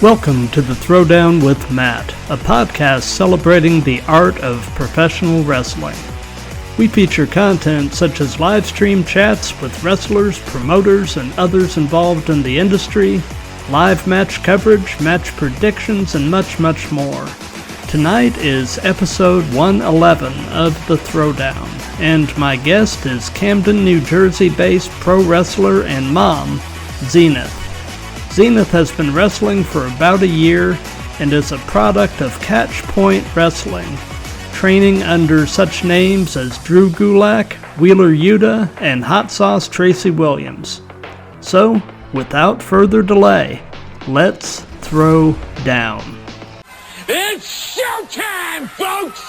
Welcome to the Throwdown with Matt, a podcast celebrating the art of professional wrestling. We feature content such as live stream chats with wrestlers, promoters, and others involved in the industry, live match coverage, match predictions, and much, much more. Tonight is episode 111 of the Throwdown, and my guest is Camden, New Jersey-based pro wrestler and mom, Zenith. Zenith has been wrestling for about a year and is a product of Catchpoint Wrestling, training under such names as Drew Gulak, Wheeler Yuta, and Hot Sauce Tracy Williams. So, without further delay, let's throw down. It's showtime, folks!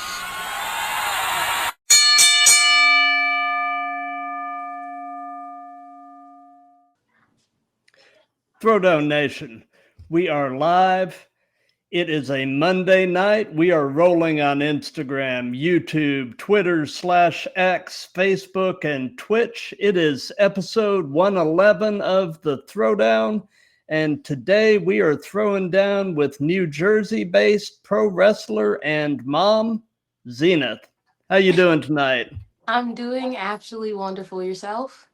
Throwdown Nation, we are live. It is a Monday night. We are rolling on Instagram, YouTube, Twitter /X, Facebook, and Twitch. It is episode 111 of the Throwdown, and today we are throwing down with New Jersey-based pro wrestler and mom, Zenith. How you doing tonight? I'm doing absolutely wonderful. Yourself?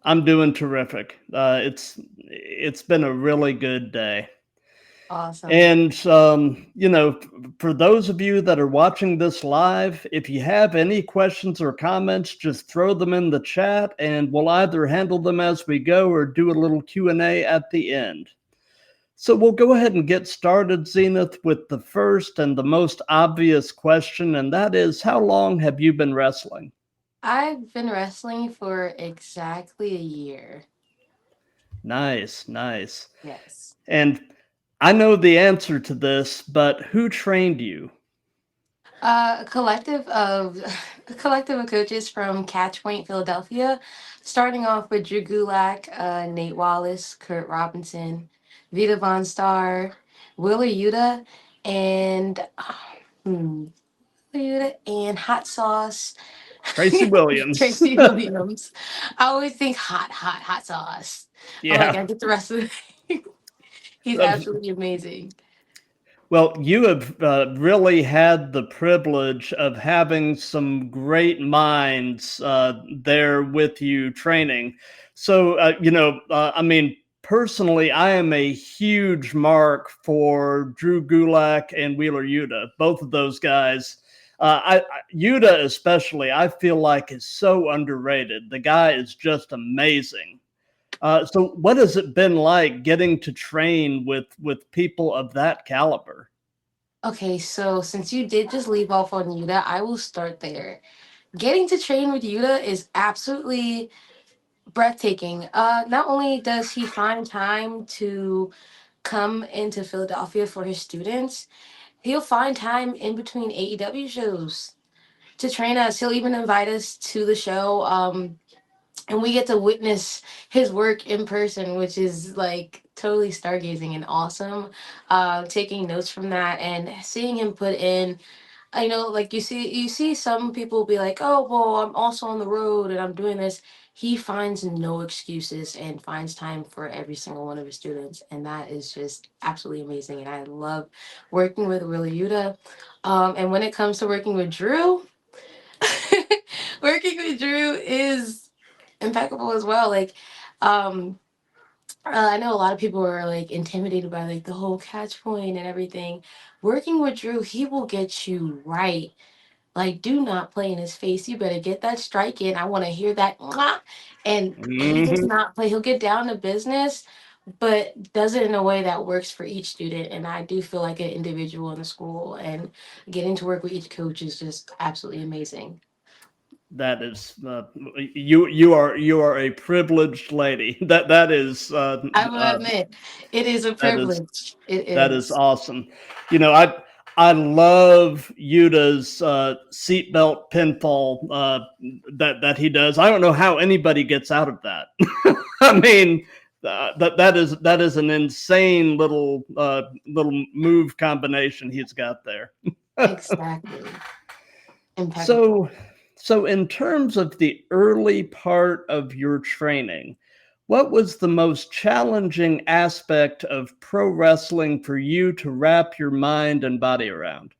I'm doing terrific. It's been a really good day. Awesome. And, for those of you that are watching this live, if you have any questions or comments, just throw them in the chat and we'll either handle them as we go or do a little Q&A at the end. So we'll go ahead and get started, Zenith, with the first and the most obvious question, and that is, how long have you been wrestling? I've been wrestling for exactly a year. Nice. Yes. And I know the answer to this, but who trained you? A collective of coaches from Catchpoint, Philadelphia, starting off with Drew Gulak, Nate Wallace, Kurt Robinson, Vita Von Star, Wheeler Yuta, and Hot Sauce. Tracy Williams. Tracy Williams. I always think hot sauce. Yeah. I get the rest of it. He's absolutely amazing. Well, you have really had the privilege of having some great minds there with you training. So, personally, I am a huge mark for Drew Gulak and Wheeler Yuta. Both of those guys. Yuta especially, I feel like is so underrated. The guy is just amazing. So what has it been like getting to train with people of that caliber? Okay, so since you did just leave off on Yuta, I will start there. Getting to train with Yuta is absolutely breathtaking. Not only does he find time to come into Philadelphia for his students, he'll find time in between AEW shows to train us. He'll even invite us to the show, and we get to witness his work in person, which is like totally stargazing and awesome. Taking notes from that and seeing him put in, like you see some people be like, oh, well, I'm also on the road and I'm doing this. He finds no excuses and finds time for every single one of his students. And that is just absolutely amazing. And I love working with Wheeler Yuta. And when it comes to working with Drew, working with Drew is impeccable as well. I know a lot of people are like intimidated by like the whole catch point and everything. Working with Drew, he will get you right. Like, do not play in his face. You better get that strike in. I want to hear that. Mwah! And he does not play. He'll get down to business, but does it in a way that works for each student. And I do feel like an individual in the school, and getting to work with each coach is just absolutely amazing. That is you are a privileged lady. That is. I will admit, it is a privilege. That is awesome. I love Yuta's seatbelt pinfall that he does. I don't know how anybody gets out of that. I mean, that is an insane little move combination he's got there. Exactly. Impeccable. So in terms of the early part of your training, What was the most challenging aspect of pro wrestling for you to wrap your mind and body around?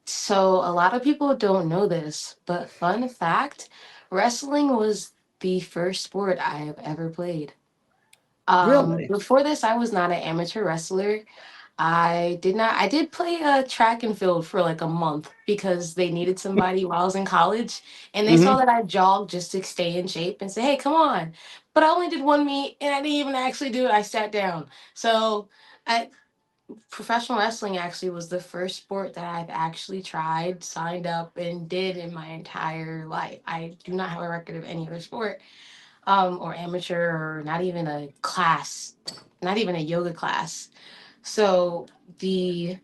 So a lot of people don't know this, but fun fact, wrestling was the first sport I have ever played. Really? Before this, I was not an amateur wrestler. I did not. I did play track and field for like a month because they needed somebody while I was in college, and they saw Mm-hmm. that I jogged just to stay in shape and say, "Hey, come on!" But I only did one meet, and I didn't even actually do it. I sat down. So, I, professional wrestling actually was the first sport that I've actually tried, signed up, and did in my entire life. I do not have a record of any other sport, or amateur, or not even a class, not even a yoga class. So the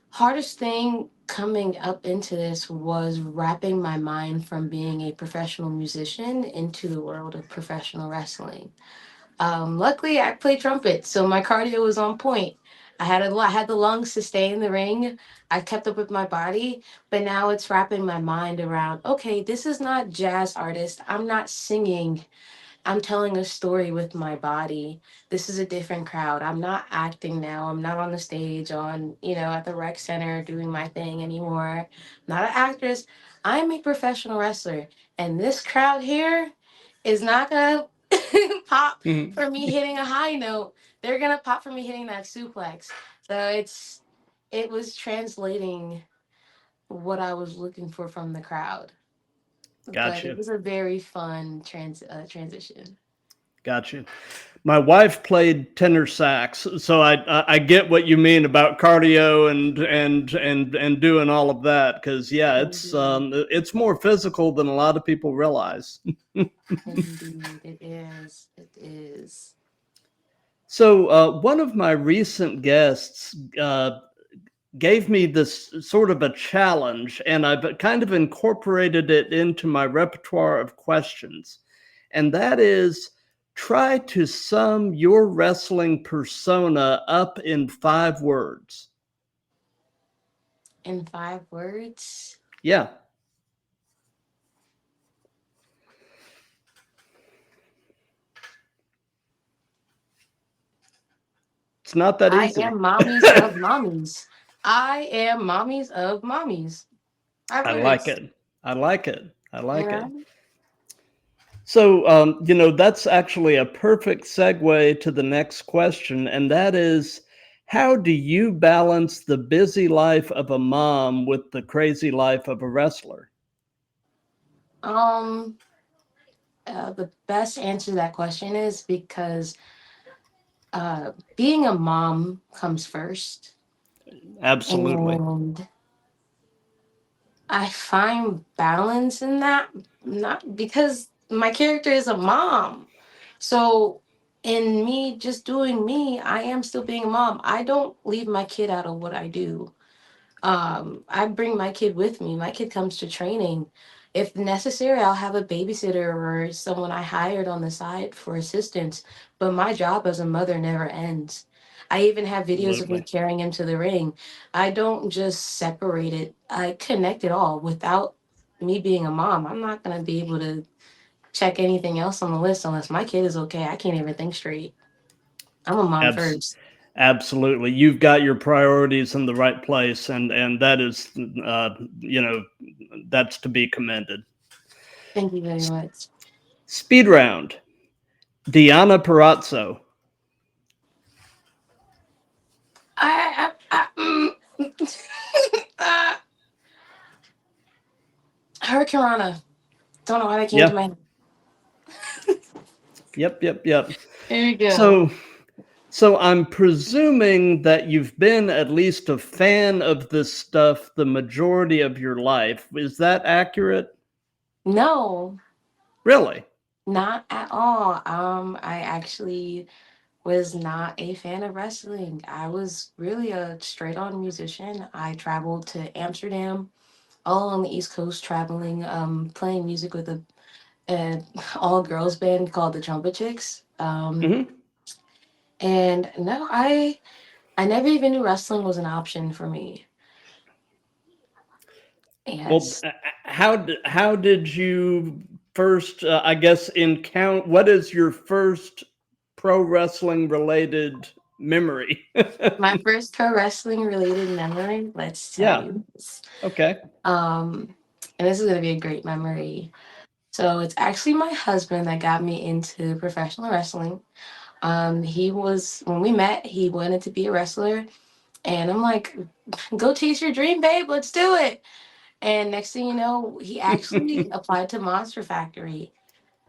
hardest thing coming up into this was wrapping my mind from being a professional musician into the world of professional wrestling. Luckily, I play trumpet, so my cardio was on point. I had the lungs to stay in the ring. I kept up with my body, but now it's wrapping my mind around. Okay, this is not jazz artist. I'm not singing. I'm telling a story with my body. This is a different crowd. I'm not acting now. I'm not on the stage at the rec center doing my thing anymore. I'm not an actress. I'm a professional wrestler. And this crowd here is not going to pop for me hitting a high note. They're going to pop for me hitting that suplex. So it was translating what I was looking for from the crowd. But it Gotcha. was a very fun transition. Gotcha. My wife played tenor sax, so I get what you mean about cardio and doing all of that. Because yeah, Indeed. it's more physical than a lot of people realize. Indeed, it is. It is. So one of my recent guests gave me this sort of a challenge, and I've kind of incorporated it into my repertoire of questions. And that is, try to sum your wrestling persona up in 5 words. In 5 words, Yeah, it's not that I easy. am mommies of mommies. I am mommies of mommies. Five I like words. it. I like it. I You like it. know? So, that's actually a perfect segue to the next question, and that is, how do you balance the busy life of a mom with the crazy life of a wrestler? Um, the best answer to that question is because being a mom comes first. Absolutely. And I find balance in that, not because my character is a mom. So, in me just doing me, I am still being a mom. I don't leave my kid out of what I do. I bring my kid with me. My kid comes to training. If necessary, I'll have a babysitter or someone I hired on the side for assistance. But my job as a mother never ends. I even have videos of me Absolutely. carrying him to the ring. I don't just separate it, I connect it all. Without me being a mom, I'm not going to be able to check anything else on the list unless my kid is okay. I can't even think straight. I'm a mom Abs- first. Absolutely. You've got your priorities in the right place, and that is, that's to be commended. Thank you very much. Speed round. Diana Perazzo. Uh, Hurricane. Don't know why that came to Yeah. my head. Yep. There we go. So, so I'm presuming that you've been at least a fan of this stuff the majority of your life. Is that accurate? No, Really? not at all. I actually was not a fan of wrestling. I was really a straight on musician. I traveled to Amsterdam, all on the East Coast, traveling, playing music with a all girls band called the Trumpet Chicks. Hmm. And no, I never even knew wrestling was an option for me. Well, Yes. how did you first, I guess, encounter? What is your first pro wrestling related memory? My first pro wrestling related memory, let's tell Yeah. you this. Okay. Um, and this is going to be a great memory. So it's actually my husband that got me into professional wrestling. He was, when we met, he wanted to be a wrestler. And I'm like, go chase your dream, babe. Let's do it. And next thing you know, he actually applied to Monster Factory,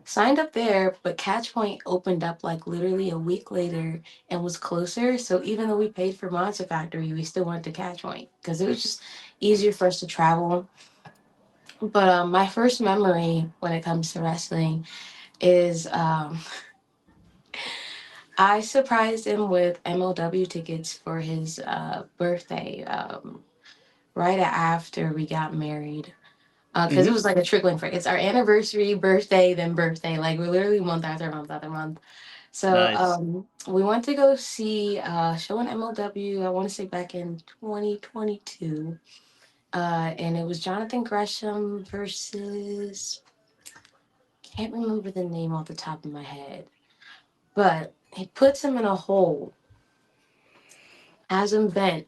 signed up there, but Catchpoint opened up like literally a week later and was closer. So even though we paid for Monster Factory, we still went to Catchpoint because it was just easier for us to travel. But my first memory when it comes to wrestling is I surprised him with MLW tickets for his birthday right after we got married. Because it Hmm. was like a trickling for it's our anniversary, birthday, then birthday. Like we're literally month after month after month. So Nice. we went to go see show in MLW. I want to say back in 2022, and it was Jonathan Gresham versus can't remember the name off the top of my head, but he puts him in a hole, has him bent,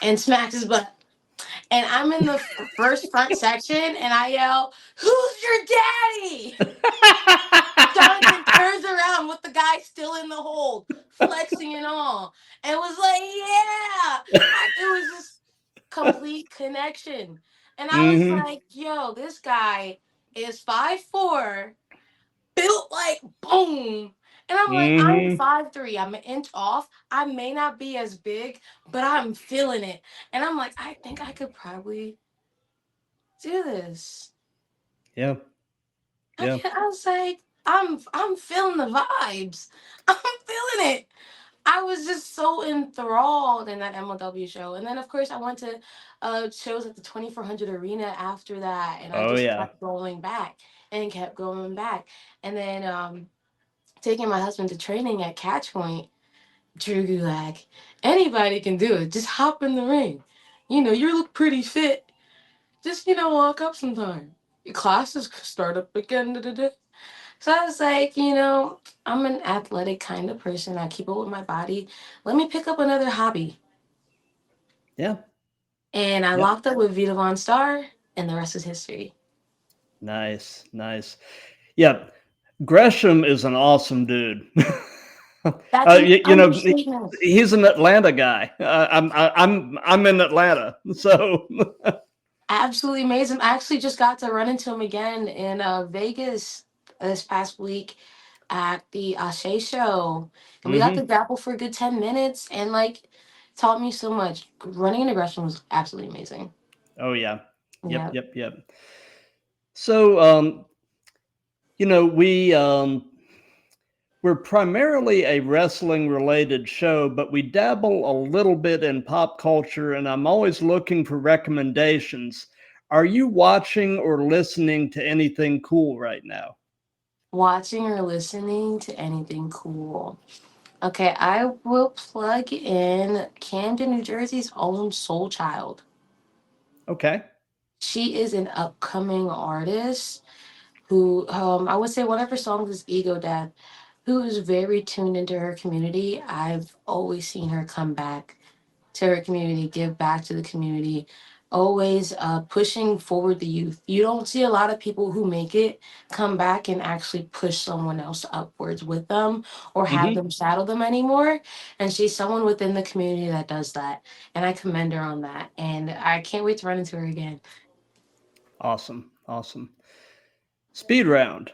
and smacks his butt. And I'm in the first front section, and I yell, "Who's your daddy?" Jonathan turns around with the guy still in the hold, flexing and all, and was like, "Yeah!" It was just complete connection, and I was Hmm. like, "Yo, this guy is 5'4", built like boom." And I'm like, I'm Hmm. 5'3". I'm an inch off. I may not be as big, but I'm feeling it. And I'm like, I think I could probably do this. Yeah. Yeah. I was like, I'm feeling the vibes. I'm feeling it. I was just so enthralled in that MLW show. And then of course I went to shows at the 2400 arena after that, and I Oh just yeah. kept going back and kept going back. And then taking my husband to training at Catchpoint, Drew Gulak, anybody can do it. Just hop in the ring. You know, you look pretty fit. Just, walk up sometime. Your classes start up again. Da, da, da. So I was like, I'm an athletic kind of person. I keep up with my body. Let me pick up another hobby. Yeah. And I Yep. locked up with Vita Von Star, and the rest is history. Nice. Nice. Yeah. Gresham is an awesome dude. That's an You know, understatement. he's an Atlanta guy. I'm in Atlanta, so Absolutely amazing. I actually just got to run into him again in Vegas this past week at the Ashe show. And we got to hmm. grapple for a good 10 minutes and like taught me so much. Running into Gresham was absolutely amazing. Oh yeah. Yep. Yeah. Yep. Yep. So we're primarily a wrestling related show, but we dabble a little bit in pop culture, and I'm always looking for recommendations. Are you watching or listening to anything cool right now? Watching or listening to anything cool. Okay, I will plug in Camden, New Jersey's own Soul Child. Okay. She is an upcoming artist who, I would say one of her songs is Ego Death, who is very tuned into her community. I've always seen her come back to her community, give back to the community, always pushing forward the youth. You don't see a lot of people who make it come back and actually push someone else upwards with them or have Hmm. them shadow them anymore. And she's someone within the community that does that. And I commend her on that. And I can't wait to run into her again. Awesome. Awesome. Speed round.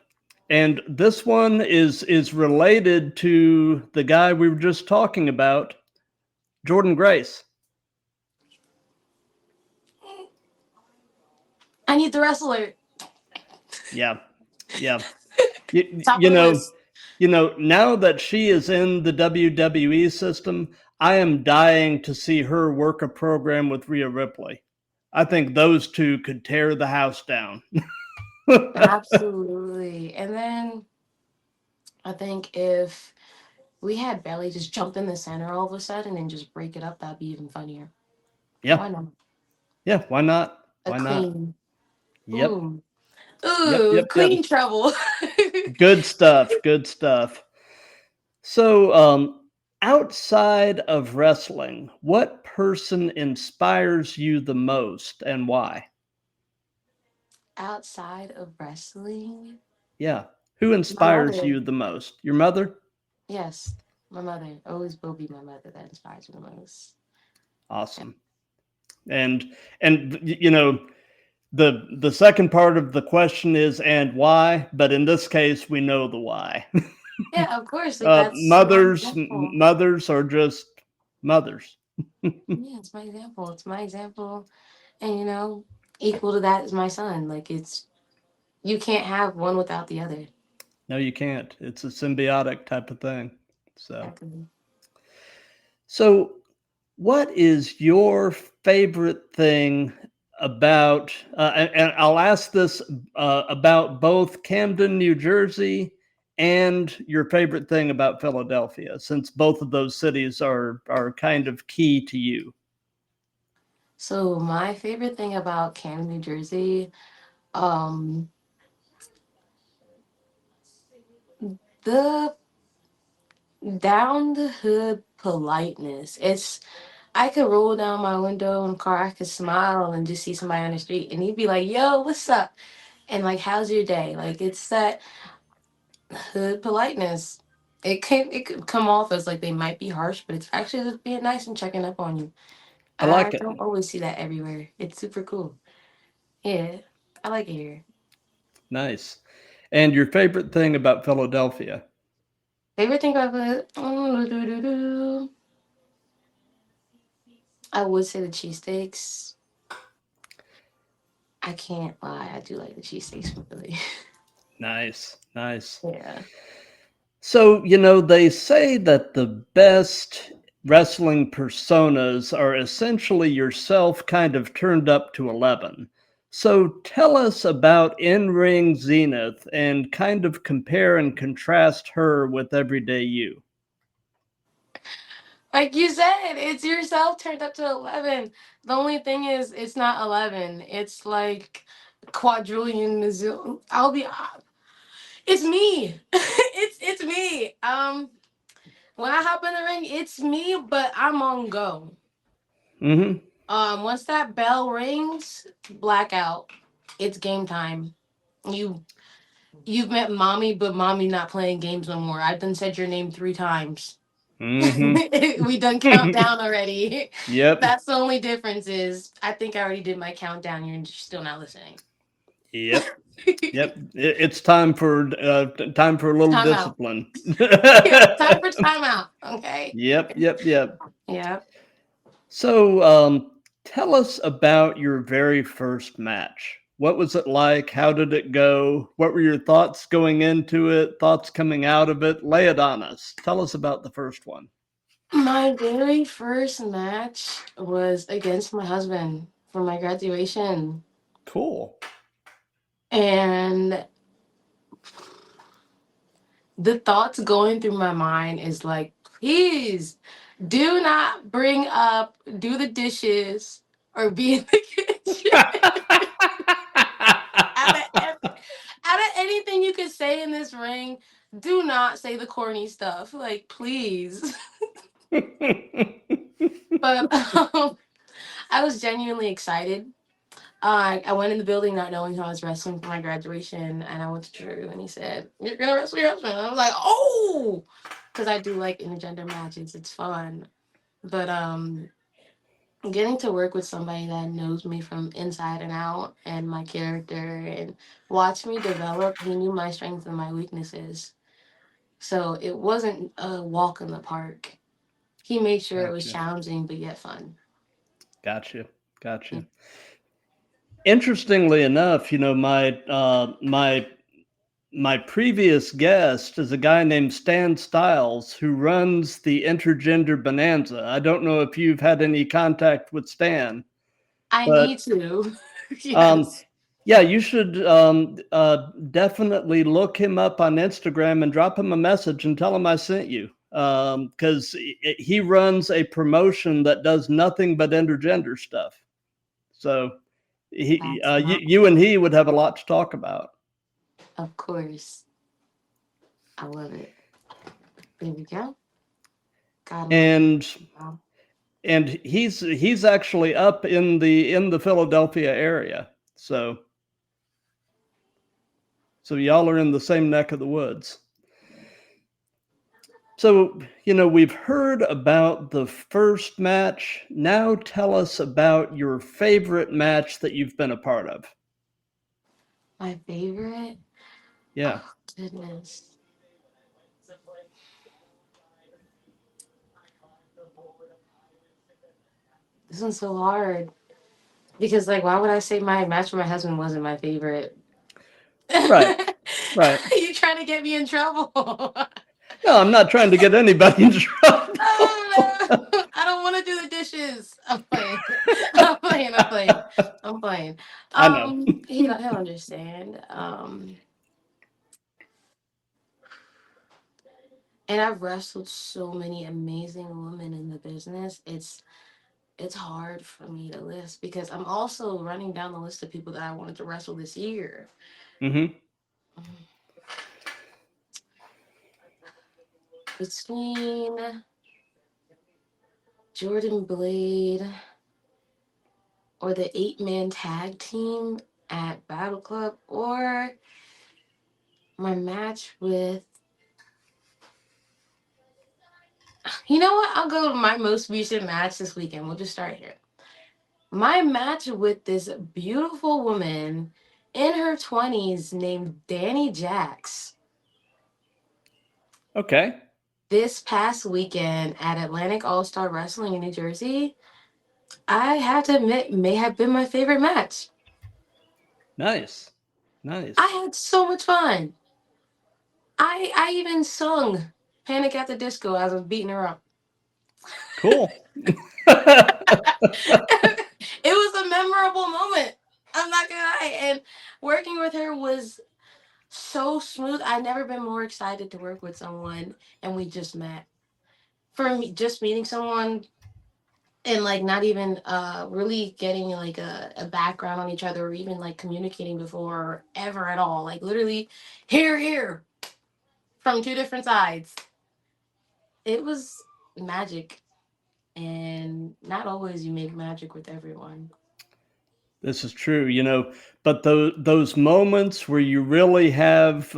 And this one is related to the guy we were just talking about, Jordan Grace. I need the wrestler. Yeah. Yeah. You, Top you of the know, list. now that she is in the WWE system, I am dying to see her work a program with Rhea Ripley. I think those two could tear the house down. Absolutely. And then I think if we had Belly just jump in the center all of a sudden and just break it up, that'd be even funnier. Yeah. Why not? Yeah. Why not? A Why not? queen. Yep. Boom. Ooh, Yep. clean trouble. Good stuff. Good stuff. So, outside of wrestling, what person inspires you the most and why? Outside of wrestling, Yeah. Who my inspires mother. you the most? Your mother? Yes, my mother. Always will be my mother that inspires me the most. Yeah. Awesome. And you know, the second part of the question is and why, but in this case we know the why. Yeah, of course. Like that's my example. Mothers are just mothers. Yeah, it's my example. It's my example. And equal to that is my son. Like it's you can't have one without the other. No, you can't. It's a symbiotic type of thing. So, Exactly. so what is your favorite thing about? And I'll ask this about both Camden, New Jersey, and your favorite thing about Philadelphia, since both of those cities are kind of key to you. So my favorite thing about Camden, New Jersey, um, the down the hood politeness. It's I could roll down my window in the car, I could smile and just see somebody on the street and he'd be like, yo, what's up? And like, how's your day? Like it's that hood politeness. It could come off as like they might be harsh, but it's actually just being nice and checking up on you. I And I like it. don't always see that everywhere. It's super cool. Yeah. I like it here. Nice. And your favorite thing about Philadelphia? Favorite thing about it? I would say the cheesesteaks. I can't lie. I do like the cheesesteaks from Philly. Nice, nice. Yeah. So, you know, they say that the best wrestling personas are essentially yourself kind of turned up to 11. So tell us about in-ring Zenith and kind of compare and contrast her with everyday you. Like you said, it's yourself turned up to 11. The only thing is, it's not 11. It's like quadrillion, zillion. It's me. It's me. When I hop in the ring, it's me, but I'm on go. Mm-hmm. Once that bell rings, blackout. It's game time. You you've met mommy, but mommy not playing games no more. I've done said your name 3 times. Mm-hmm. We done countdown already. Yep. That's the only difference is I think I already did my countdown. You're just still not listening. Yep. Yep. It's time for a little Time out. discipline. Yeah, time for timeout. Okay. Yep. Yeah. So, tell us about your very first match. What was it like? How did it go? What were your thoughts going into it? Thoughts coming out of it? Lay it on us. Tell us about the first one. My very first match was against my husband for my graduation. Cool. And the thoughts going through my mind is like, please do not bring up do the dishes or be in the kitchen. out of ev- Out of anything you could say in this ring, do not say the corny stuff. Like, please. But I was genuinely excited. I went in the building not knowing who I was wrestling for my graduation, and I went to Drew, and he said, "You're gonna wrestle your husband." And I was like, "Oh," because I do like intergender matches. It's fun, but getting to work with somebody that knows me from inside and out, and my character, and watch me develop. He knew my strengths and my weaknesses, so it wasn't a walk in the park. He made sure it was Gotcha. challenging but yet fun. Gotcha. Interestingly enough, you know, my previous guest is a guy named Stan Stiles who runs the Intergender Bonanza. I don't know if you've had any contact with Stan, I but need to. um, Yes. yeah, you should definitely look him up on Instagram and drop him a message and tell him I sent you. Because he runs a promotion that does nothing but intergender stuff. So That's not, You and he would have a lot to talk about. of course. I love it. There we go. Gotta love it. And Wow. he's actually up in the Philadelphia area. So y'all are in the same neck of the woods. So, we've heard about the first match. Now tell us about your favorite match that you've been a part of. My favorite? Yeah. Oh, goodness. This one's so hard. Because, like, why would I say my match with my husband wasn't my favorite? Right. Right. You trying to get me in trouble? No, I'm not trying to get anybody in trouble. Oh, no. I don't want to do the dishes. I'm playing. I'm playing. I'm playing. I'm playing. I know. He'll understand. And I've wrestled so many amazing women in the business. It's hard for me to list because I'm also running down the list of people that I wanted to wrestle this year. Mm-hmm. Between Jordan Blade or the 8-man tag team at Battle Club or my match with, you know what? I'll go with my most recent match this weekend. We'll just start here. My match with this beautiful woman in her 20s named Danny Jax Okay. this past weekend at Atlantic All Star Wrestling in New Jersey. I have to admit, may have been my favorite match. Nice. I Nice. had so much fun. I even sung Panic at the Disco as I was beating her up. Cool. It was a memorable moment. I'm not gonna lie. And working with her was so smooth. I've never been more excited to work with someone, and we just met. For me, just meeting someone and like not even really getting like a background on each other or even like communicating before ever at all. Like literally here from two different sides. It was magic, and not always you make magic with everyone. This is true, but those moments where you really have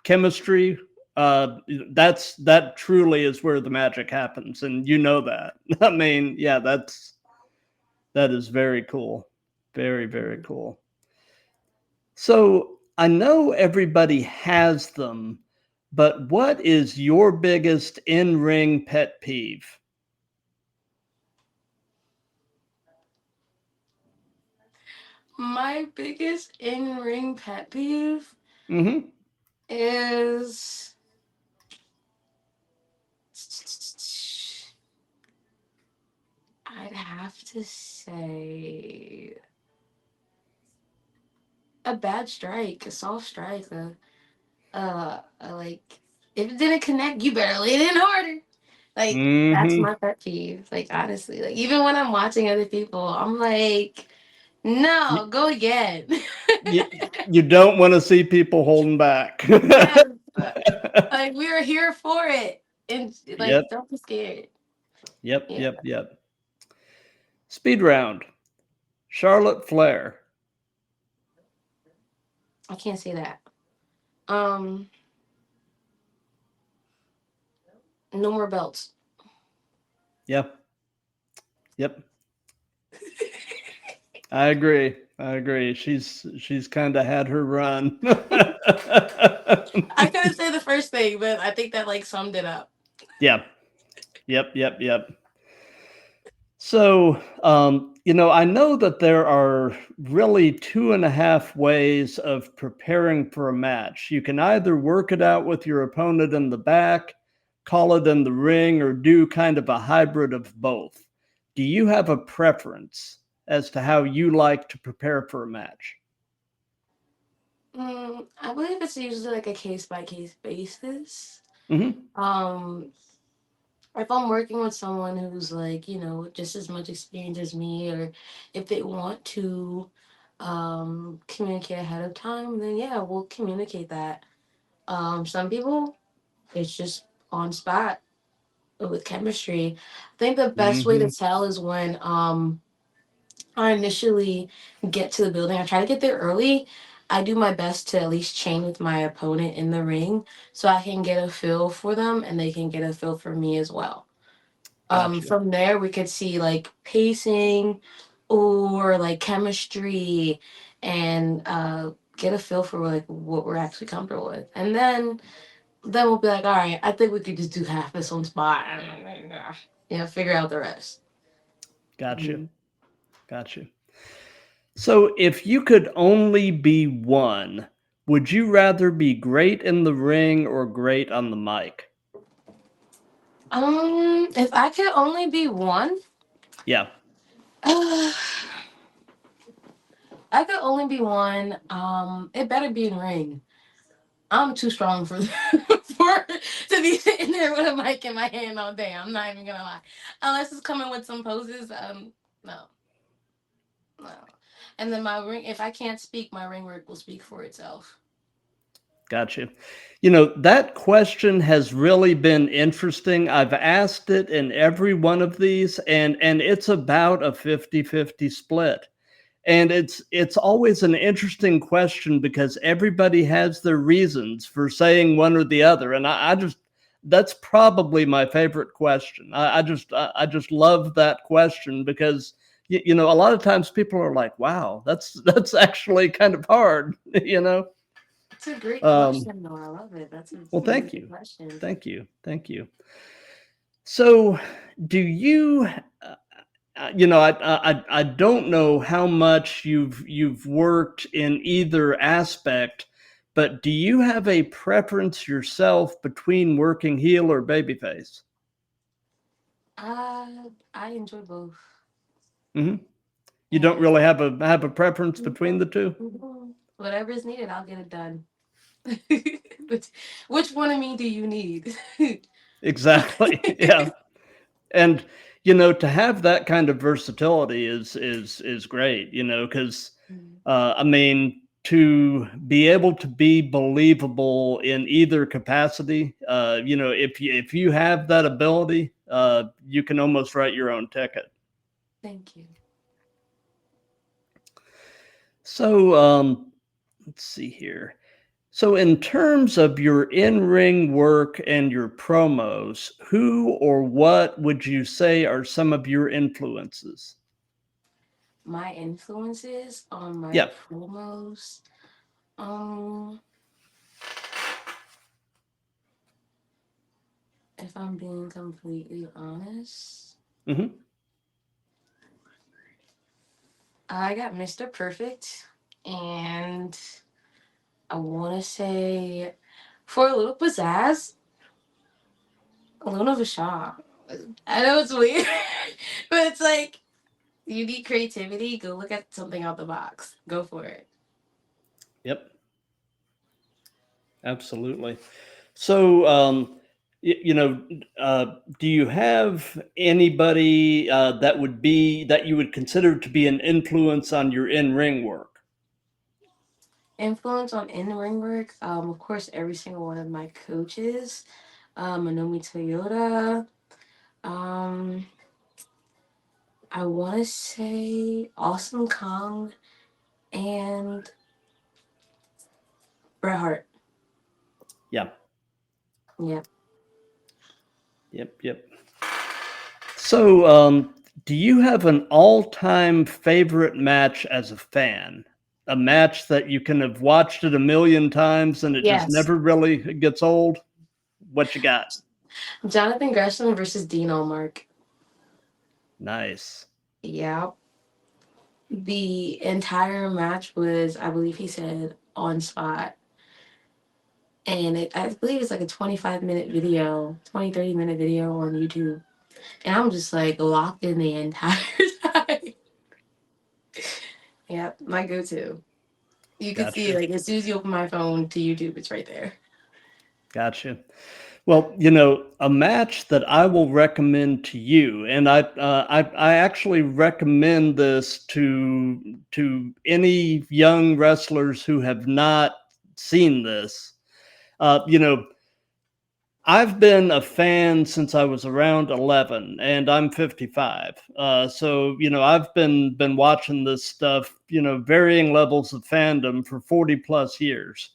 chemistry, that truly is where the magic happens, and you know that. I mean, yeah, that is very cool, very very cool. So I know everybody has them, but what is your biggest in-ring pet peeve? My biggest in ring pet peeve Mm-hmm. is I'd have to say a bad strike, a soft strike, like if it didn't connect, you better lay it in harder. Like that's Mm-hmm. my pet peeve. Like honestly, like even when I'm watching other people, I'm like, no, go again. you, you don't want to see people holding back. Yes, like we are here for it, and Yep, like don't be scared. yep, Yeah, yep, yep. Speed round. Charlotte Flair. I can't say that. Um, no more belts. Yep, yep. I agree. I agree. She's kind of had her run. I couldn't say the first thing, but I think that like summed it up. Yeah. Yep. Yep. Yep. So, I know that there are really two and a half ways of preparing for a match. You can either work it out with your opponent in the back, call it in the ring, or do kind of a hybrid of both. Do you have a preference as to how you like to prepare for a match? I believe it's usually like a case by case basis. Hmm. Um, if I'm working with someone who's like, just as much experience as me, or if they want to communicate ahead of time, then yeah, we'll communicate that. Some people, it's just on spot with chemistry. I think the best way to Mm-hmm. tell is when I initially get to the building. I try to get there early. I do my best to at least chain with my opponent in the ring so I can get a feel for them and they can get a feel for me as well. Gotcha. From there we could see like pacing or like chemistry and get a feel for like what we're actually comfortable with. And then we'll be like, all right, I think we could just do half this on spot and figure out the rest. Gotcha. Mhm. Gotcha. So, if you could only be one, would you rather be great in the ring or great on the mic? If I could only be one, Yeah. I could only be one. It better be in ring. I'm too strong for for to be sitting there with a mic in my hand all day. I'm not even gonna lie. Unless it's coming with some poses, no, no. And then my ring, if I can't speak, my ring work will speak for itself. Gotcha. That question has really been interesting. I've asked it in every one of these, and it's about a 50-50 split. And it's always an interesting question because everybody has their reasons for saying one or the other. And I just that's probably my favorite question. I just love that question because a lot of times people are like, wow, that's actually kind of hard, you know. It's a great Um, question, though. I love it. That's a well, really thank good you. question. Thank you. Thank you. So, do you I don't know how much you've worked in either aspect, but do you have a preference yourself between working heel or babyface? I enjoy both. Hmm. You don't Yeah. really have a preference between Mhm. the two? Mhm. Whatever is needed, I'll get it done. which, which one of me do you need? Exactly. Yeah. And to have that kind of versatility is great, because Mm. I mean, to be able to be believable in either capacity, if you have that ability, you can almost write your own ticket. Thank you. So let's see here. So, in terms of your in ring work and your promos, who or what would you say are some of your influences? My influences on my Yeah. promos. Um, if I'm being completely honest, Hmm. I got Mr. Perfect, and I want to say for a little pizzazz, Luna Vachon. I know it's weird, but it's like you need creativity. Go look at something out the box. Go for it. Yep. Absolutely. So, do you have anybody that you would consider to be an influence on your in ring work? Influence on in ring work. Of course, every single one of my coaches. Manomi Toyota. Um, I want to say Awesome Kong and Bret Hart. Yeah. Yeah. Yep. Yep. So, do you have an all-time favorite match as a fan? A match that you can have watched it a million times and it just Yes. never really gets old? What you got? Jonathan Gresham versus Dean Allmark. Nice. Yeah. The entire match was, I believe he said, on spot. And I believe it's like a 25-minute video, 20, 30-minute video on YouTube. And I'm just like locked in the entire time. Yeah, my go to. You can see Gotcha. like as soon as you open my phone to YouTube, it's right there. Gotcha. Well, a match that I will recommend to you, and I actually recommend this to any young wrestlers who have not seen this. I've been a fan since I was around 11, and I'm 55. So I've been watching this stuff, varying levels of fandom for 40 plus years.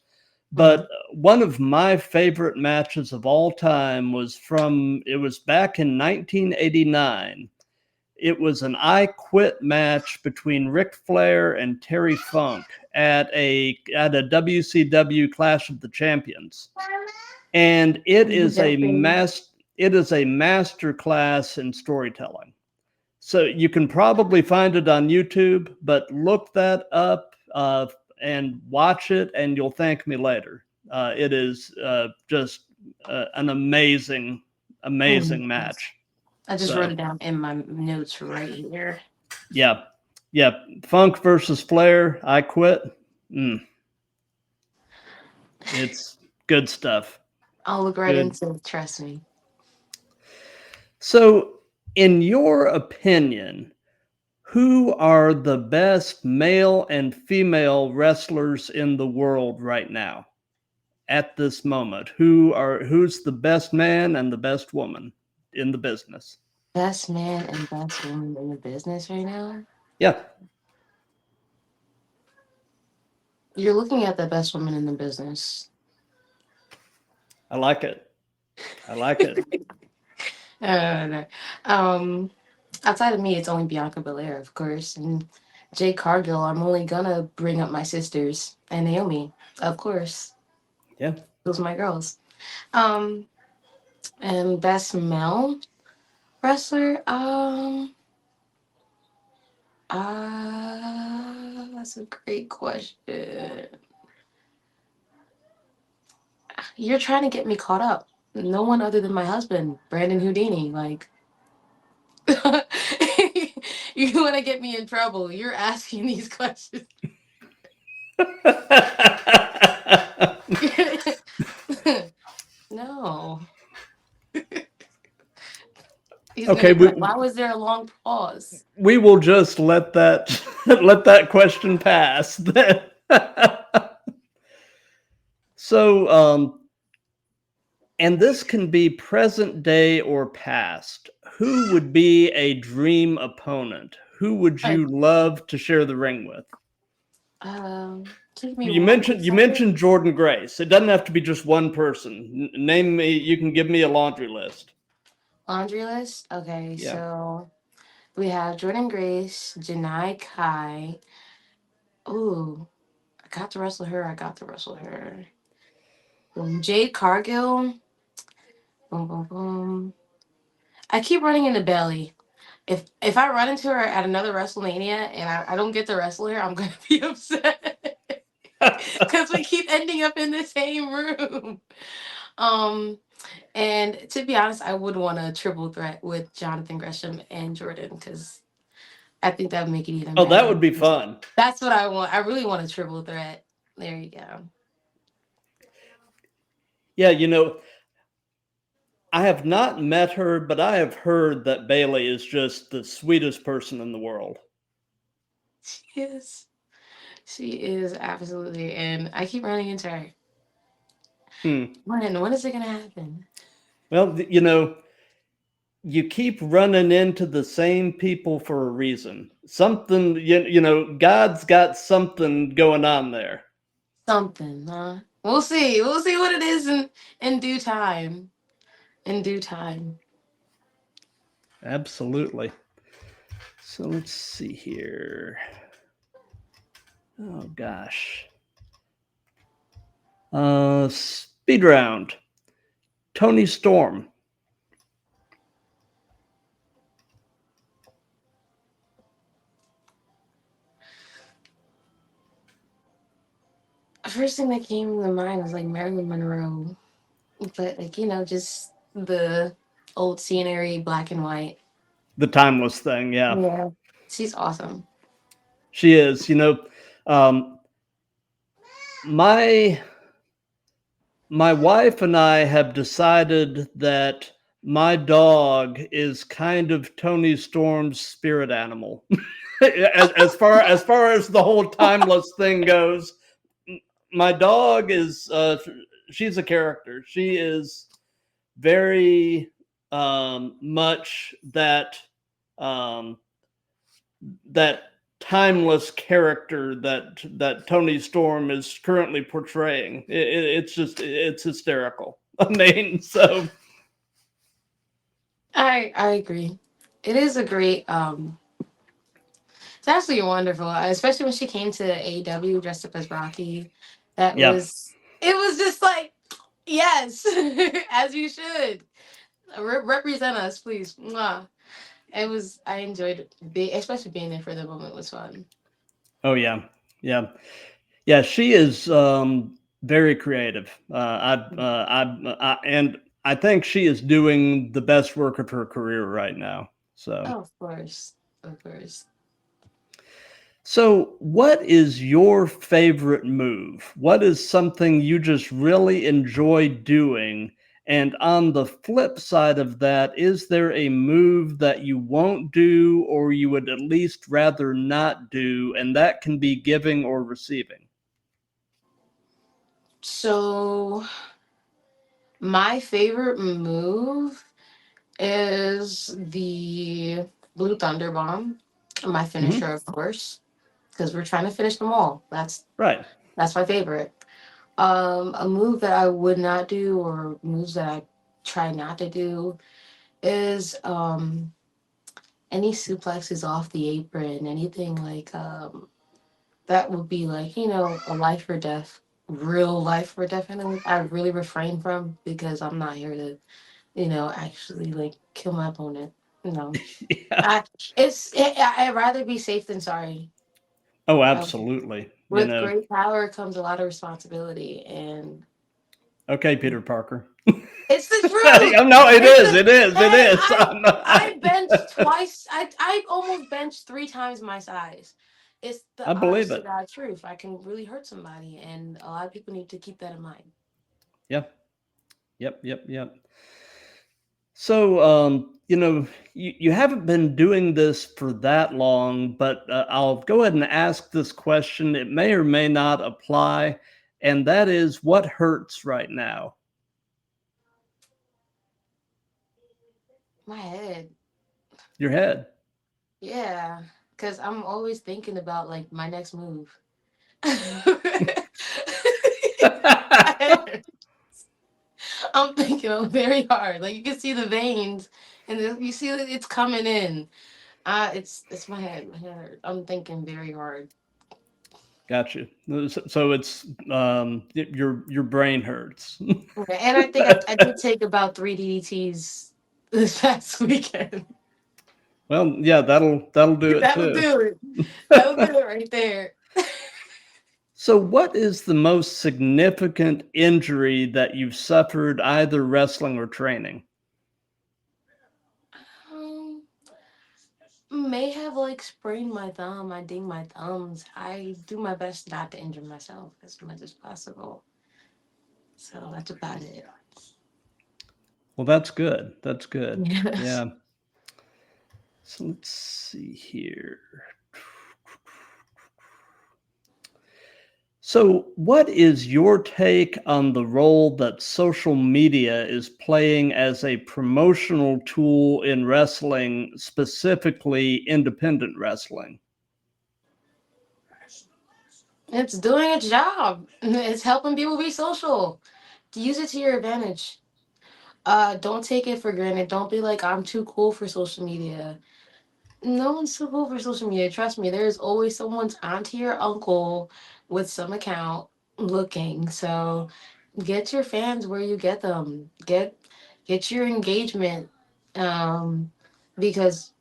But one of my favorite matches of all time it was back in 1989. It was an I Quit match between Ric Flair and Terry Funk at a WCW Clash of the Champions. And it is a master class in storytelling. So you can probably find it on YouTube, but look that up and watch it, and you'll thank me later. It is just an amazing match. I just wrote it down in my notes right here. Yeah. Funk versus Flair. I Quit. It's good stuff. I'll look right into it. Trust me. So, in your opinion, who are the best male and female wrestlers in the world right now? At this moment, who's the best man and the best woman in the business? Best man and best woman in the business right now? Yeah. You're looking at the best woman in the business. I like it. No. Outside of me, it's only Bianca Belair, of course, and Jade Cargill. I'm only gonna bring up my sisters and Naomi, of course. Yeah, those are my girls. And best male wrestler. That's a great question. You're trying to get me caught up. No one other than my husband, Brandon Houdini. Like, you want to get me in trouble. You're asking these questions. No. Okay. Why was there a long pause? We will just let that question pass. So, and this can be present day or past. Who would be a dream opponent? Who would you love to share the ring with? You mentioned Jordan Grace. It doesn't have to be just one person. Name me. You can give me a laundry list. Laundry list? Okay, Yeah. So we have Jordan Grace, Janai Kai. Ooh, I got to wrestle her. Jade Cargill. Boom, boom, boom. I keep running into Bailey. If I run into her at another WrestleMania and I don't get to wrestle her, I'm gonna be upset because we keep ending up in the same room. And to be honest, I would want a triple threat with Jonathan Gresham and Jordan because I think that would make it even better. That would be fun. That's what I want. I really want a triple threat. There you go. Yeah, I have not met her, but I have heard that Bailey is just the sweetest person in the world. She is. She is absolutely. And I keep running into her. When is it going to happen? Well, you keep running into the same people for a reason. Something, God's got something going on there. Something, huh? We'll see. We'll see what it is in due time. In due time. Absolutely. So let's see here. Oh, gosh. Speed round. Tony Storm. First thing that came to mind was like Marilyn Monroe. But just the old scenery, black and white. The timeless thing, yeah. Yeah. She's awesome. She is. My My wife and I have decided that my dog is kind of Tony Storm's spirit animal. As far as the whole timeless thing goes, my dog is she's a character. She is very much um, that timeless character that Tony Storm is currently portraying. It's hysterical. I mean, so I agree. It is a great it's actually wonderful, especially when she came to AEW dressed up as Rocky. That yeah, was it was just like yes, as you should. Represent us, please. Mwah. It was I enjoyed it, especially being there for the moment was fun. oh yeah, yeah, yeah. She is very creative. And I think she is doing the best work of her career right now. So Oh, of course. Of course. So, what is your favorite move? What is something you just really enjoy doing? And on the flip side of that, is there a move that you won't do or you would at least rather not do? And that can be giving or receiving. So my favorite move is the Blue Thunder Bomb. My finisher, Hmm. of course, because we're trying to finish them all. Right. That's my favorite. A move that I would not do, or moves that I try not to do, is any suplexes off the apron, anything like that would be like a life or death, real life or death. And I really refrain from because I'm not here to actually like kill my opponent. No, Yeah. I I'd rather be safe than sorry. Oh, I, absolutely. with great power comes a lot of responsibility, and Okay, Peter Parker. it's the truth. Oh, no, it It's is. the It is. It hey, is. I benched twice. I almost benched three times my size. It's the I believe honest to it. God truth. I can really hurt somebody, and a lot of people need to keep that in mind. Yep. Yep. Yep. Yep. So, you haven't been doing this for that long, but I'll go ahead and ask this question. It may or may not apply, and that is what hurts right now? My head, Your head. yeah, because I'm always thinking about like my next move. I'm thinking very hard. Like you can see the veins, and you see that it's coming in. It's my head. My head. I'm thinking very hard. Gotcha. So it's your brain hurts. Okay, and I think I did take about 3 DDTs this past weekend. Well, yeah, that'll do it That'll too. do it. That'll do it right there. So, what is the most significant injury that you've suffered either wrestling or training? Um, may have like sprained my thumb. I ding my thumbs. I do my best not to injure myself as much as possible. So that's about it. Well, that's good. That's good. Yes. Yeah. So let's see here. So, what is your take on the role that social media is playing as a promotional tool in wrestling, specifically independent wrestling? It's doing its job. It's helping people be social. Use it to your advantage. Don't take it for granted. Don't be like, I'm too cool for social media. No one's too cool for social media. Trust me, there's always someone's auntie or uncle with some account looking. So get your fans where you get them. Get your engagement. Um, because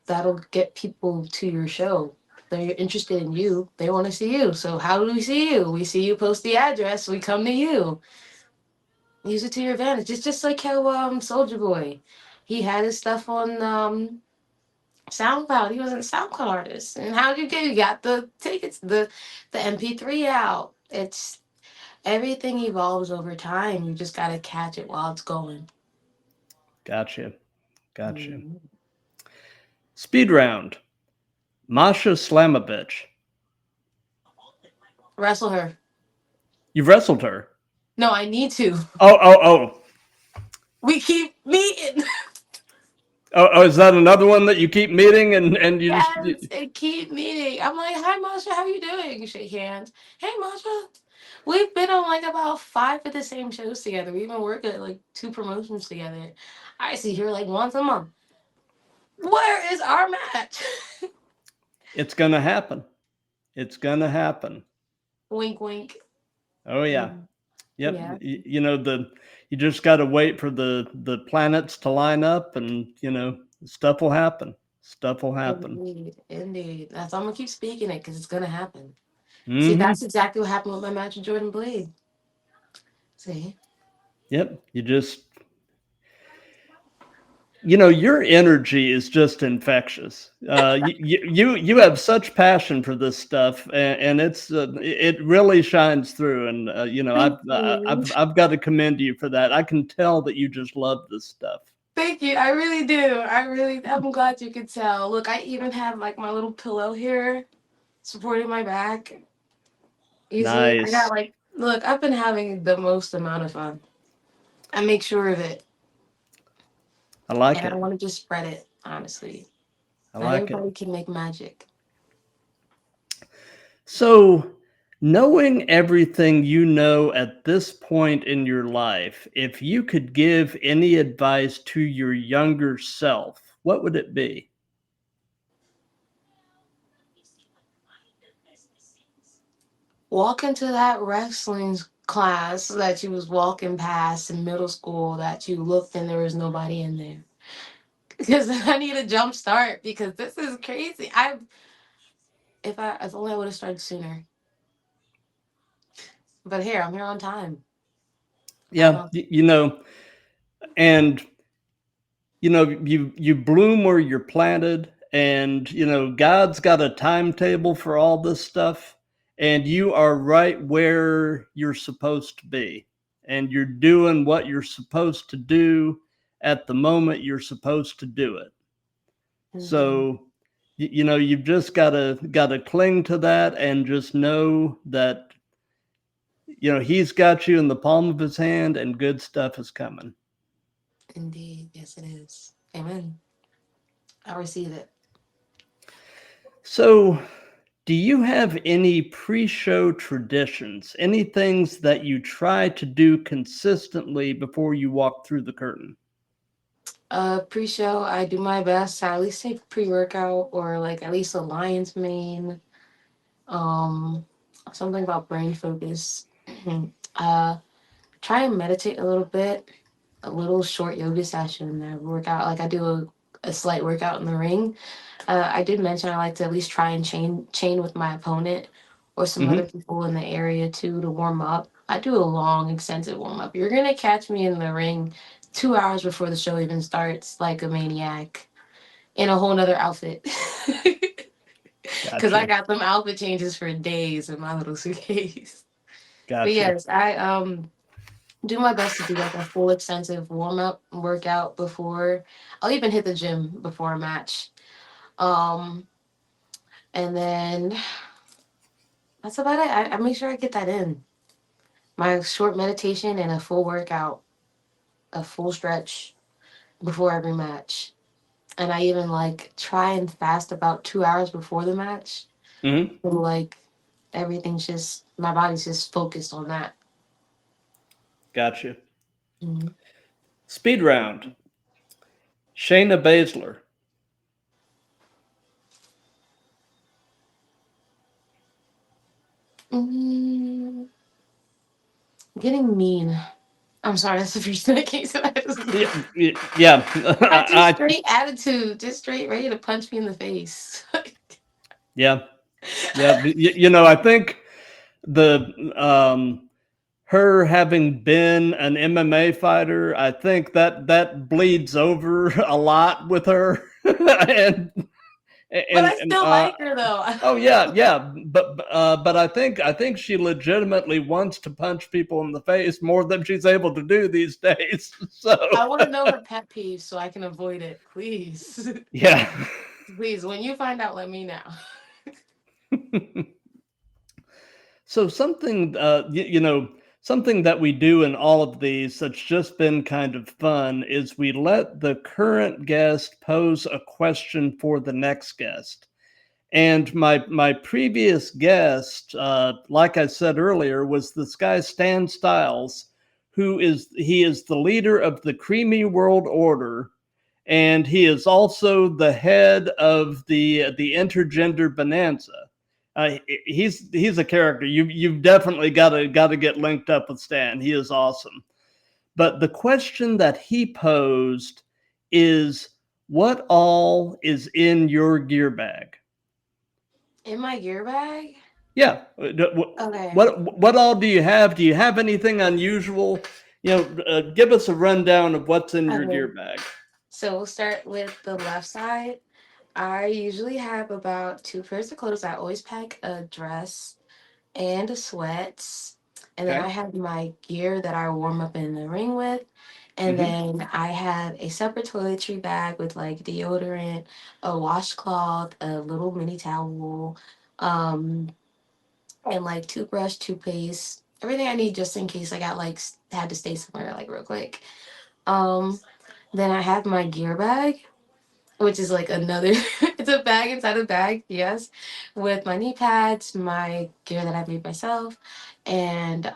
that'll get people to your show. They're interested in you. They want to see you. So how do we see you? We see you post the address. We come to you. Use it to your advantage. It's just like how Soldier Boy, he had his stuff on SoundCloud. He was a SoundCloud artist. And how did you get? You got the tickets, the MP3 out. It's Everything evolves over time. You just gotta catch it while it's going. Gotcha. Mhm. Speed round. Masha Slamovich. Wrestle her. You've wrestled her. No, I need to. Oh. We keep meeting. Oh, is that another one that you keep meeting and you just Yes, and keep meeting. I'm like, hi, Masha, how you doing? Shake hands. Hey, Masha. We've been on like about 5 of the same shows together. We even work at like 2 promotions together. I see her like once a month. Where is our match? it's gonna happen. It's gonna happen. Wink, wink. Oh yeah. Mhm. Yep. Yeah, You just got to wait for the planets to line up, and stuff will happen. Stuff will happen. indeed, indeed. That's I'm gonna keep speaking it because it's gonna happen. See, Mm-hmm. that's exactly what happened with my match with Jordan Blade. See, Yep. Your energy is just infectious. You have such passion for this stuff, and it really shines through. And thank you. I've got to commend you for that. I can tell that you just love this stuff. Thank you. I really do. I'm glad you could tell. Look, I even have like my little pillow here supporting my back. You see, I got Nice. like, look, I've been having the most amount of fun. I make sure of it. I like And I it. want to just spread it, honestly. I Not like it. everybody can make magic. So, knowing everything you know at this point in your life, if you could give any advice to your younger self, what would it be? Walk into that wrestling class that you was walking past in middle school that you looked and there was nobody in there. Because I need a jump start because this is crazy. If only I would have started sooner. But here, I'm here on time. I Yeah, don't. and you bloom where you're planted, and God's got a timetable for all this stuff, and you are right where you're supposed to be, and you're doing what you're supposed to do at the moment you're supposed to do it. Indeed. So you've just got to cling to that and just know that he's got you in the palm of his hand, and good stuff is coming. Indeed. Yes, it is. Amen. I receive it. So, do you have any pre-show traditions? Any things that you try to do consistently before you walk through the curtain? Pre-show, I do my best to at least take pre-workout or like at least a lion's mane. Um, Something about brain focus. uh, Try and meditate a little bit. A little short yoga session. I work out like I do a slight workout in the ring. I did mention I like to at least try and chain with my opponent or some other Mm-hmm. people in the area too to warm up. I do a long, extensive warm up. You're gonna catch me in the ring 2 hours before the show even starts, like a maniac in a whole nother outfit. Because I Gotcha. got them outfit changes for days in my little suitcase. But Gotcha. yes, I do my best to do like a full extensive warm up workout before. I'll even hit the gym before a match. Um, and then that's about it. I make sure I get that in. My short meditation and a full workout, a full stretch before every match. And I even like try and fast about 2 hours before the match. Mm-hmm. And like everything's just my body's just focused on that. Gotcha. Mhm. Speed round. Shayna Baszler. Mm, Getting mean. I'm sorry, that's the first thing that came to Yeah, my yeah. I just I straight attitude, just straight ready to punch me in the face. yeah, yeah. I think the her having been an MMA fighter, I think that bleeds over a lot with her, and But I still like her though. Oh yeah, but I think she legitimately wants to punch people in the face more than she's able to do these days. So I want to know her pet peeve so I can avoid it, please. yeah. Please, when you find out, let me know. So something, something that we do in all of these that's just been kind of fun is we let the current guest pose a question for the next guest. And my previous guest, like I said earlier, was this guy Stan Styles, he is the leader of the Creamy World Order, and he is also the head of the Intergender Bonanza. He's a character. You've definitely got to get linked up with Stan. He is awesome. But the question that he posed is, what all is in your gear bag? In my gear bag? Yeah. Okay. What all do you have? Do you have anything unusual? Give us a rundown of what's in your gear bag. So we'll start with the left side. I usually have about 2 pairs of clothes. I always pack a dress and a sweats. And then Okay. I have my gear that I warm up in the ring with. And then I have a separate toiletry bag with like deodorant, a washcloth, a little mini towel, and like toothbrush, toothpaste, everything I need just in case I got like had to stay somewhere like real quick. Um, then I have my gear bag, which is like another it's a bag inside a bag, yes, with my knee pads, my gear that I made myself, and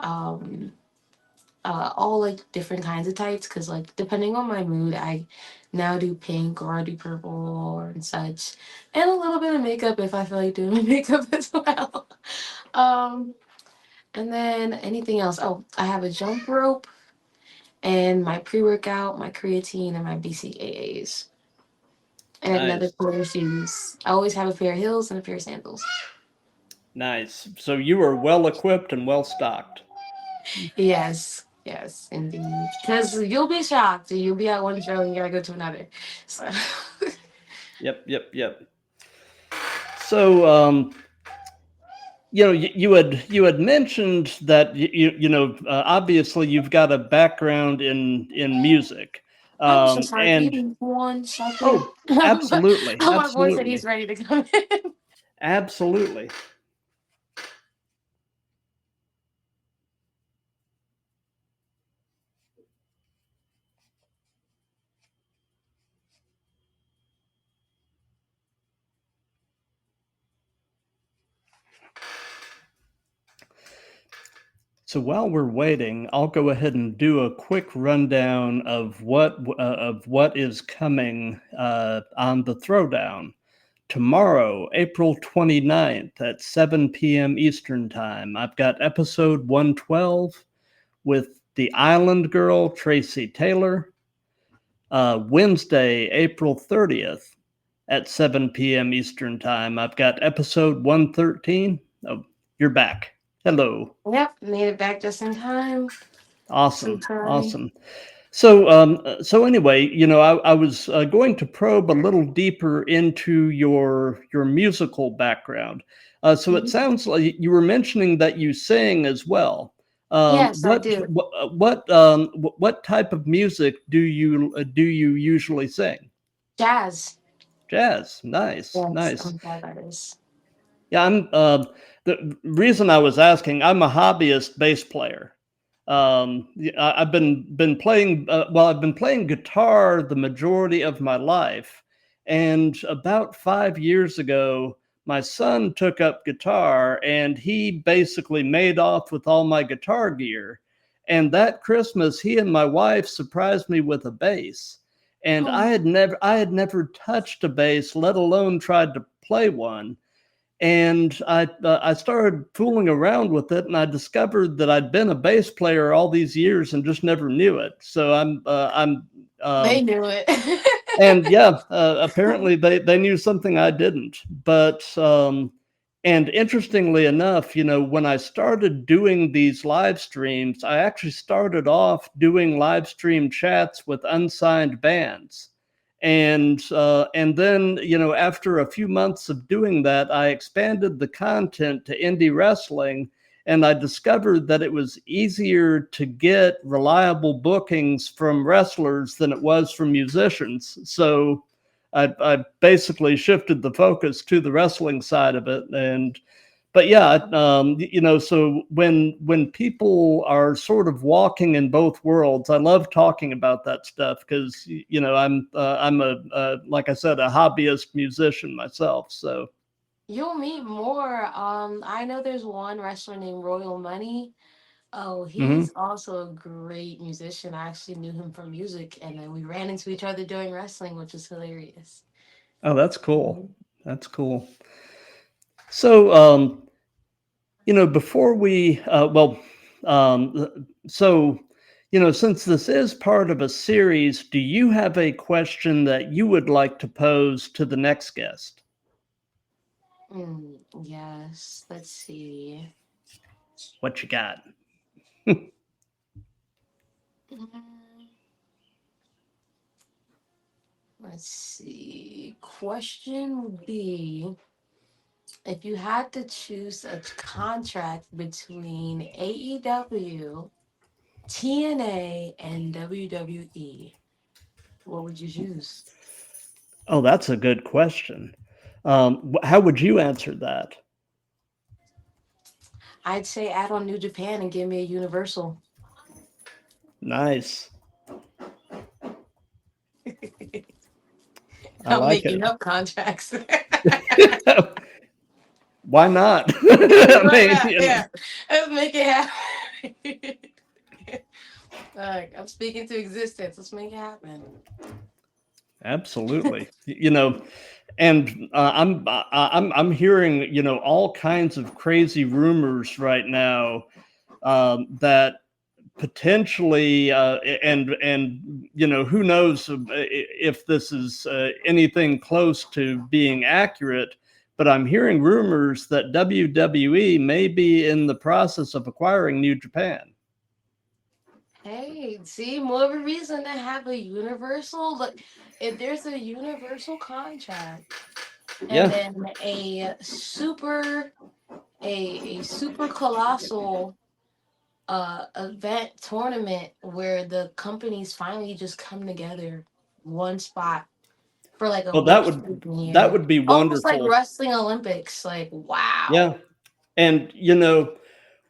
all like different kinds of tights because like depending on my mood I now do pink or I do purple or and such, and a little bit of makeup if I feel like doing makeup as well. um and then anything else, oh, I have a jump rope and my pre-workout, my creatine, and my BCAAs. And another Nice. pair of shoes. I always have a pair of heels and a pair of sandals. Nice. So you are well equipped and well stocked. Yes, yes, indeed. Because you'll be shocked. You'll be at one show and you gotta go to another. So Yep. So you had mentioned that obviously you've got a background in music. I'm so sorry. Give And me 1 second. oh, absolutely, Oh, my boy said absolutely, he's ready to come in. absolutely. So while we're waiting, I'll go ahead and do a quick rundown of what is coming on the Throwdown. Tomorrow, April 29th at 7 p.m. Eastern Time, I've got episode 112 with the Island Girl, Tracy Taylor. Wednesday, April 30th at 7 p.m. Eastern Time, I've got episode 113. Oh, you're back. Hello. Yep, made it back just in time. So Awesome. sorry. Awesome. So anyway, I was going to probe a little deeper into your musical background. So it sounds like you were mentioning that you sing as well. Yes, I do. What type of music do you usually sing? Jazz. Jazz. Nice, Yes, nice. I'm a jazz artist. Yeah, the reason I was asking, I'm a hobbyist bass player. I've been playing I've been playing guitar the majority of my life, and about 5 years ago, my son took up guitar and he basically made off with all my guitar gear. And that Christmas, he and my wife surprised me with a bass. And Oh, I had never touched a bass, let alone tried to play one. And I started fooling around with it, and I discovered that I'd been a bass player all these years and just never knew it. So they knew it. and yeah, apparently they knew something I didn't. But and interestingly enough, when I started doing these live streams, I actually started off doing live stream chats with unsigned bands. and then, after a few months of doing that, I expanded the content to indie wrestling, and I discovered that it was easier to get reliable bookings from wrestlers than it was from musicians. So I basically shifted the focus to the wrestling side of it. And but yeah, so when people are sort of walking in both worlds, I love talking about that stuff because I'm a like I said, a hobbyist musician myself. So You'll meet more. I know there's one wrestler named Royal Money. Oh, mhm. he's also a great musician. I actually knew him from music, and then we ran into each other doing wrestling, which was hilarious. Oh, that's cool. Mhm. That's cool. So before we so since this is part of a series, do you have a question that you would like to pose to the next guest? Yes, let's see. What you got? Mm, Let's see. Question would be, if you had to choose a contract between AEW, TNA, and WWE, what would you choose? Oh, that's a good question. How would you answer that? I'd say add on New Japan and give me a Universal. Nice. I I'm like it. making up contracts. Why not? I Why mean, not? Yeah, let's make it happen. I'm speaking to existence. Let's make it happen. absolutely. And I'm hearing all kinds of crazy rumors right now that potentially and who knows if this is anything close to being accurate, but I'm hearing rumors that WWE may be in the process of acquiring New Japan. Hey, see, more of a reason to have a universal. Look, if there's a universal contract and Yeah. then a super colossal event tournament where the companies finally just come together one spot for like a Well, week freaking that year. would be Almost like wonderful. wrestling Olympics. Like, Yeah. wow. And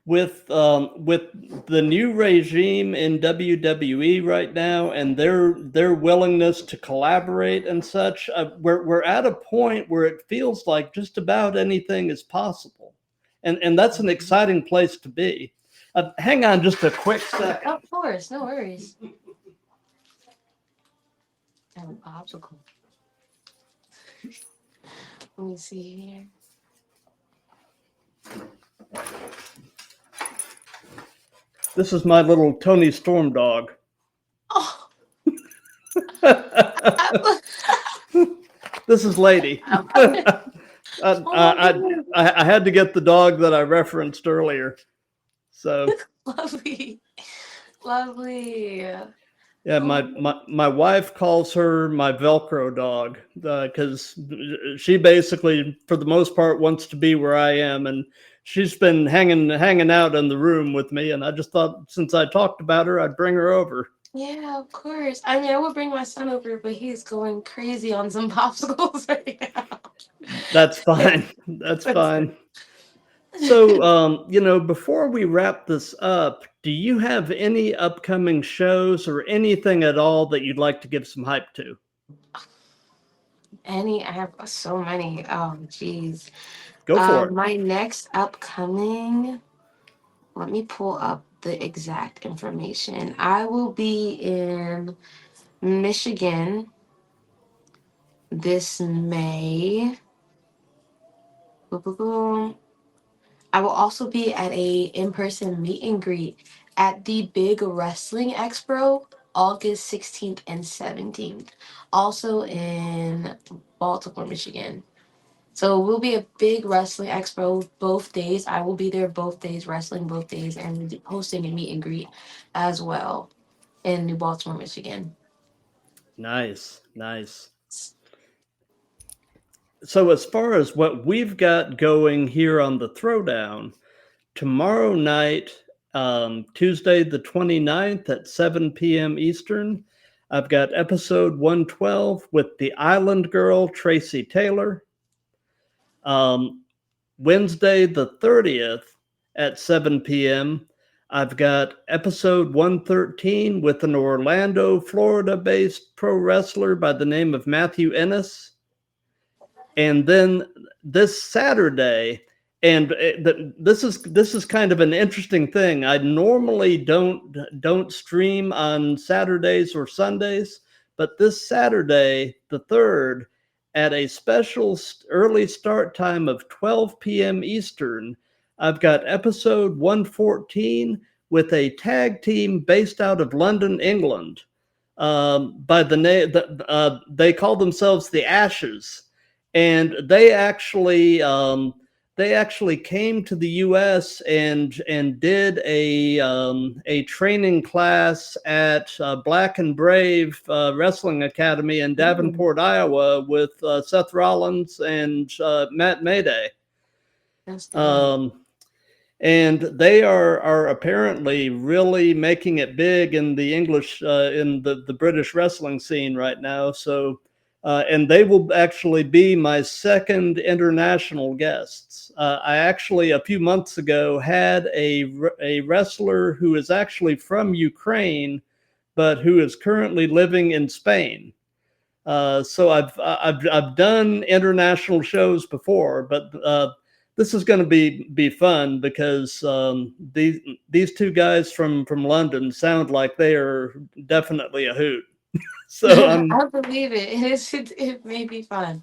with the new regime in WWE right now and their willingness to collaborate and such, we're at a point where it feels like just about anything is possible, and that's an exciting place to be. Hang on just a quick second. Of course, no worries. Have a popsicle. Let me see here. This is my little Tony Storm dog. Oh, This is Lady. I love it. Oh my I, goodness. I had to get the dog that I referenced earlier. So Lovely. Lovely. yeah, Oh, my wife calls her my Velcro dog because she basically, for the most part, wants to be where I am, and she's been hanging out in the room with me. And I just thought, since I talked about her, I'd bring her over. yeah, of course. I mean, I would bring my son over, but he's going crazy on some popsicles right now. That's fine. That's That's fine. So, before we wrap this up, do you have any upcoming shows or anything at all that you'd like to give some hype to? I have so many. Oh, geez. Go for it. My next upcoming, let me pull up the exact information. I will be in Michigan this May. Boom, boom, boom. I will also be at a in-person meet and greet at the Big Wrestling Expo, August 16th and 17th. Also in Baltimore, Michigan. So it will be a big wrestling expo both days. I will be there both days, wrestling both days, and hosting a meet and greet as well in New Baltimore, Michigan. Nice. So as far as what we've got going here on the Throwdown, tomorrow night, Tuesday the 29th at 7 p.m. Eastern, I've got episode 112 with the Island Girl, Tracy Taylor. Wednesday the 30th at 7 p.m., I've got episode 113 with an Orlando, Florida-based pro wrestler by the name of Matthew Ennis. And then this Saturday, and this is kind of an interesting thing. I normally don't stream on Saturdays or Sundays, but this Saturday, the 3rd, at a special early start time of 12 p.m. Eastern, I've got episode 114 with a tag team based out of London, England. By the name, they call themselves the Ashes. And they actually came to the U.S. and did a training class at Black and Brave Wrestling Academy in Davenport, Iowa, with Seth Rollins and Matt Mayday. And they are apparently really making it big in the English in the British wrestling scene right now. So. And they will actually be my second international guests. I actually, a few months ago, had a wrestler who is actually from Ukraine, but who is currently living in Spain. So I've done international shows before, but this is going to be fun because these two guys from London sound like they are definitely a hoot. So I believe it. It may be fun.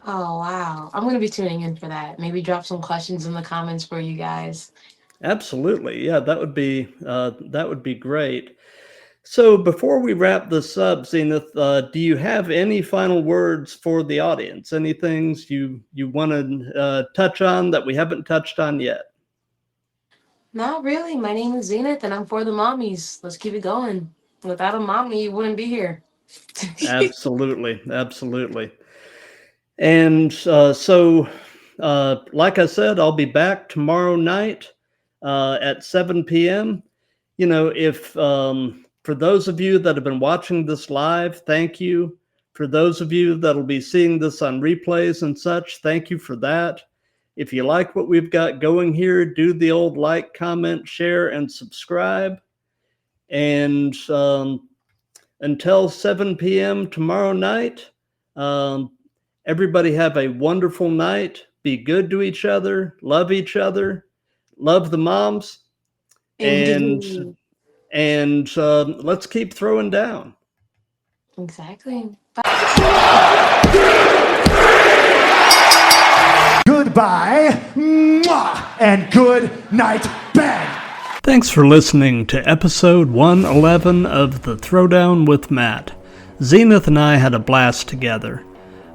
Oh wow! I'm gonna be tuning in for that. Maybe drop some questions in the comments for you guys. Absolutely, yeah, that would be great. So before we wrap this up, Zenith, do you have any final words for the audience? Any things you want to touch on that we haven't touched on yet? Not really. My name is Zenith, and I'm for the mommies. Let's keep it going. Without a mommy, you wouldn't be here. Absolutely. And like I said, I'll be back tomorrow night at 7 p.m. You know, if for those of you that have been watching this live, thank you. For those of you that'll be seeing this on replays and such, thank you for that. If you like what we've got going here, do the old like, comment, share, and subscribe. And until 7 p.m. tomorrow night, everybody have a wonderful night. Be good to each other. Love each other. Love the moms. And let's keep throwing down. Exactly. Goodbye, mwah, and good night, bang. Thanks for listening to episode 111 of The Throwdown with Matt. Zenith and I had a blast together.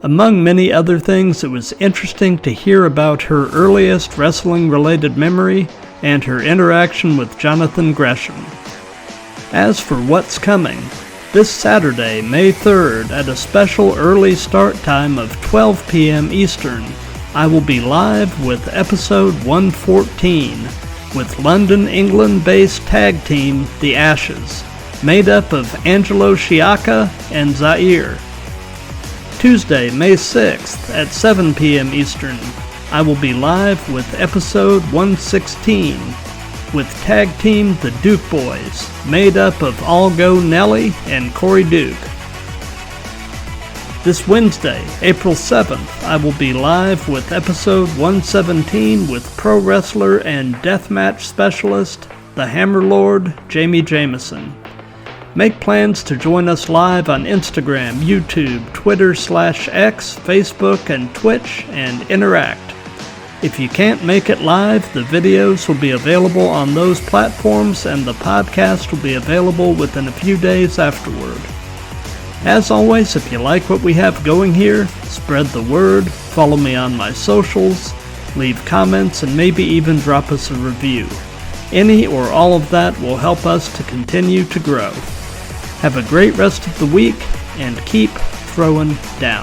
Among many other things, it was interesting to hear about her earliest wrestling-related memory and her interaction with Jonathan Gresham. As for what's coming, this Saturday, May 3rd, at a special early start time of 12 p.m. Eastern, I will be live with episode 114 with London, England-based tag team The Ashes, made up of Angelo Shiaka and Zaire. Tuesday, May 6th at 7 p.m. Eastern, I will be live with episode 116 with tag team The Duke Boys, made up of Algo Nelly and Corey Duke. This Wednesday, April 7th, I will be live with episode 117 with pro wrestler and deathmatch specialist, the Hammer Lord, Jamie Jameson. Make plans to join us live on Instagram, YouTube, Twitter/X, Facebook, and Twitch, and interact. If you can't make it live, the videos will be available on those platforms and the podcast will be available within a few days afterward. As always, if you like what we have going here, spread the word, follow me on my socials, leave comments, and maybe even drop us a review. Any or all of that will help us to continue to grow. Have a great rest of the week, and keep throwing down.